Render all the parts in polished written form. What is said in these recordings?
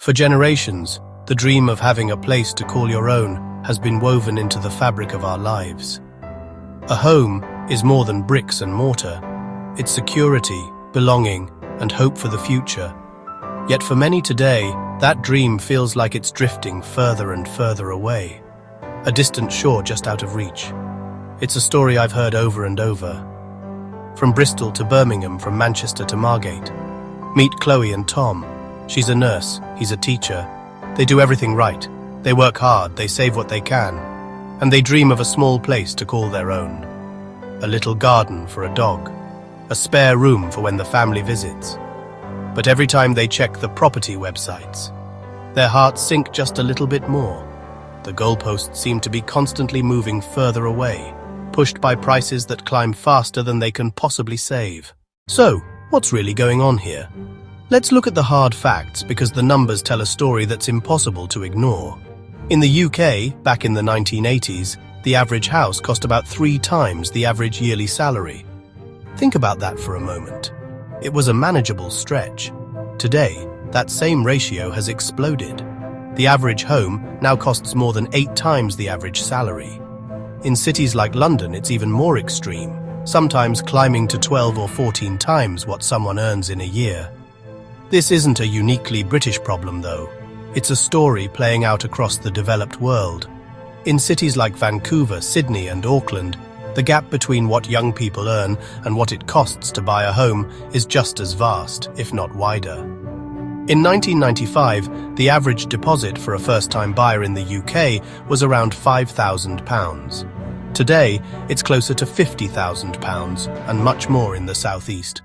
For generations, the dream of having a place to call your own has been woven into the fabric of our lives. A home is more than bricks and mortar. It's security, belonging, and hope for the future. Yet for many today, that dream feels like it's drifting further and further away, a distant shore just out of reach. It's a story I've heard over and over. From Bristol to Birmingham, from Manchester to Margate. Meet Chloe and Tom. She's a nurse, he's a teacher. They do everything right. They work hard, they save what they can. And they dream of a small place to call their own. A little garden for a dog. A spare room for when the family visits. But every time they check the property websites, their hearts sink just a little bit more. The goalposts seem to be constantly moving further away, pushed by prices that climb faster than they can possibly save. So, what's really going on here? Let's look at the hard facts, because the numbers tell a story that's impossible to ignore. In the UK, back in the 1980s, the average house cost about 3 times the average yearly salary. Think about that for a moment. It was a manageable stretch. Today, that same ratio has exploded. The average home now costs more than 8 times the average salary. In cities like London, it's even more extreme, sometimes climbing to 12 or 14 times what someone earns in a year. This isn't a uniquely British problem, though. It's a story playing out across the developed world. In cities like Vancouver, Sydney, and Auckland, the gap between what young people earn and what it costs to buy a home is just as vast, if not wider. In 1995, the average deposit for a first-time buyer in the UK was around £5,000. Today, it's closer to £50,000 and much more in the southeast.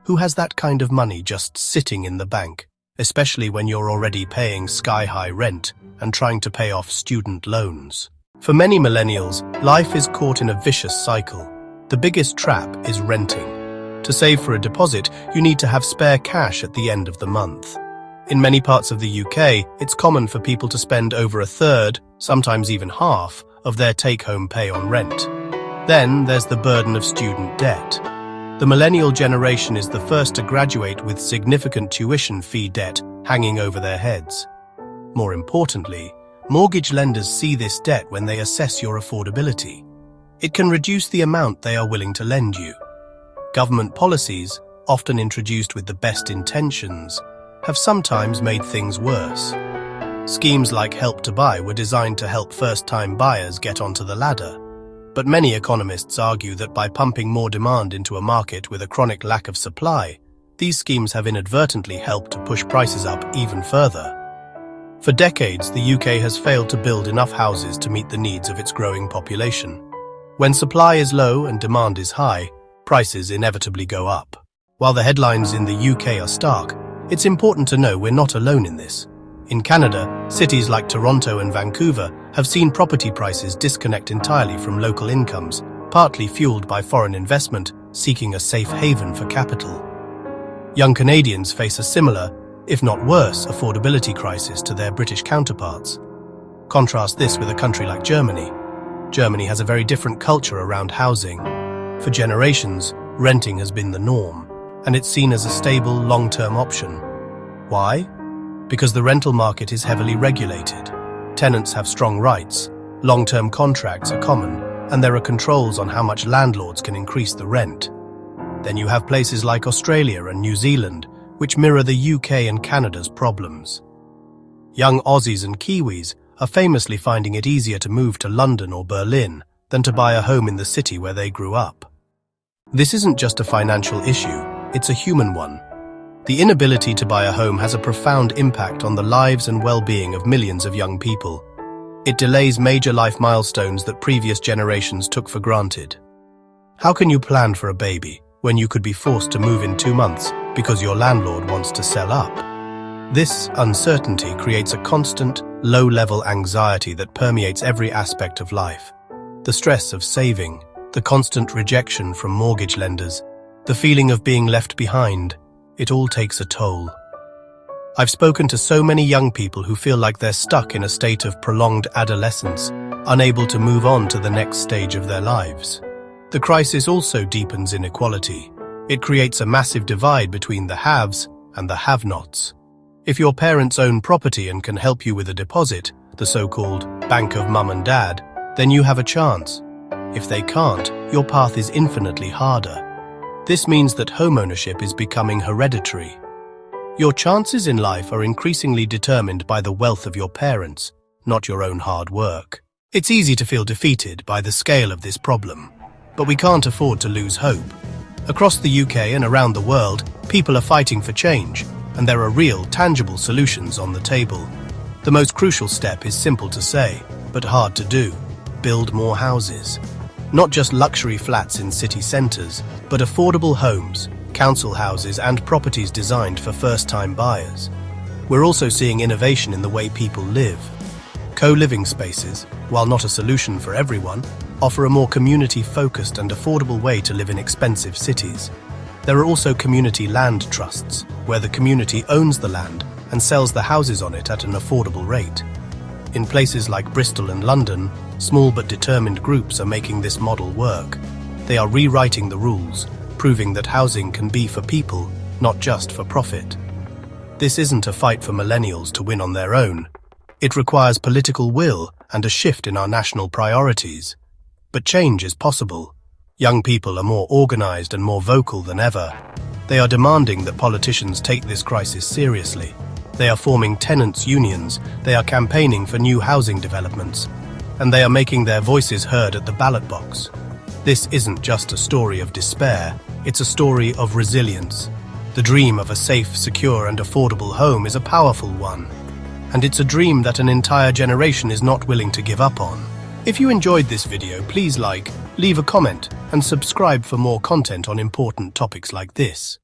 Who has that kind of money just sitting in the bank, especially when you're already paying sky-high rent and trying to pay off student loans? For many millennials, life is caught in a vicious cycle. The biggest trap is renting. To save for a deposit, you need to have spare cash at the end of the month. In many parts of the UK, it's common for people to spend over a third, sometimes even half, of their take-home pay on rent. Then there's the burden of student debt. The millennial generation is the first to graduate with significant tuition fee debt hanging over their heads. More importantly, mortgage lenders see this debt when they assess your affordability. It can reduce the amount they are willing to lend you. Government policies, often introduced with the best intentions, have sometimes made things worse. Schemes like Help to Buy were designed to help first-time buyers get onto the ladder. But many economists argue that by pumping more demand into a market with a chronic lack of supply, these schemes have inadvertently helped to push prices up even further. For decades, the UK has failed to build enough houses to meet the needs of its growing population. When supply is low and demand is high, prices inevitably go up. While the headlines in the UK are stark, it's important to know we're not alone in this. In Canada, cities like Toronto and Vancouver have seen property prices disconnect entirely from local incomes, partly fueled by foreign investment seeking a safe haven for capital. Young Canadians face a similar, if not worse, affordability crisis to their British counterparts. Contrast this with a country like Germany. Germany has a very different culture around housing. For generations, renting has been the norm, and it's seen as a stable, long-term option. Why? Because the rental market is heavily regulated. Tenants have strong rights, long-term contracts are common, and there are controls on how much landlords can increase the rent. Then you have places like Australia and New Zealand, which mirror the UK and Canada's problems. Young Aussies and Kiwis are famously finding it easier to move to London or Berlin than to buy a home in the city where they grew up. This isn't just a financial issue, it's a human one. The inability to buy a home has a profound impact on the lives and well-being of millions of young people. It delays major life milestones that previous generations took for granted. How can you plan for a baby when you could be forced to move in 2 months because your landlord wants to sell up? This uncertainty creates a constant, low-level anxiety that permeates every aspect of life. The stress of saving, the constant rejection from mortgage lenders, the feeling of being left behind, it all takes a toll. I've spoken to so many young people who feel like they're stuck in a state of prolonged adolescence, unable to move on to the next stage of their lives. The crisis also deepens inequality. It creates a massive divide between the haves and the have-nots. If your parents own property and can help you with a deposit, the so-called bank of mum and dad, then you have a chance. If they can't, your path is infinitely harder. This means that homeownership is becoming hereditary. Your chances in life are increasingly determined by the wealth of your parents, not your own hard work. It's easy to feel defeated by the scale of this problem, but we can't afford to lose hope. Across the UK and around the world, people are fighting for change, and there are real, tangible solutions on the table. The most crucial step is simple to say, but hard to do: build more houses. Not just luxury flats in city centres, but affordable homes, council houses and properties designed for first-time buyers. We're also seeing innovation in the way people live. Co-living spaces, while not a solution for everyone, offer a more community-focused and affordable way to live in expensive cities. There are also community land trusts, where the community owns the land and sells the houses on it at an affordable rate. In places like Bristol and London, small but determined groups are making this model work. They are rewriting the rules, proving that housing can be for people, not just for profit. This isn't a fight for millennials to win on their own. It requires political will and a shift in our national priorities. But change is possible. Young people are more organized and more vocal than ever. They are demanding that politicians take this crisis seriously. They are forming tenants' unions, they are campaigning for new housing developments, and they are making their voices heard at the ballot box. This isn't just a story of despair, it's a story of resilience. The dream of a safe, secure and affordable home is a powerful one, and it's a dream that an entire generation is not willing to give up on. If you enjoyed this video, please like, leave a comment, and subscribe for more content on important topics like this.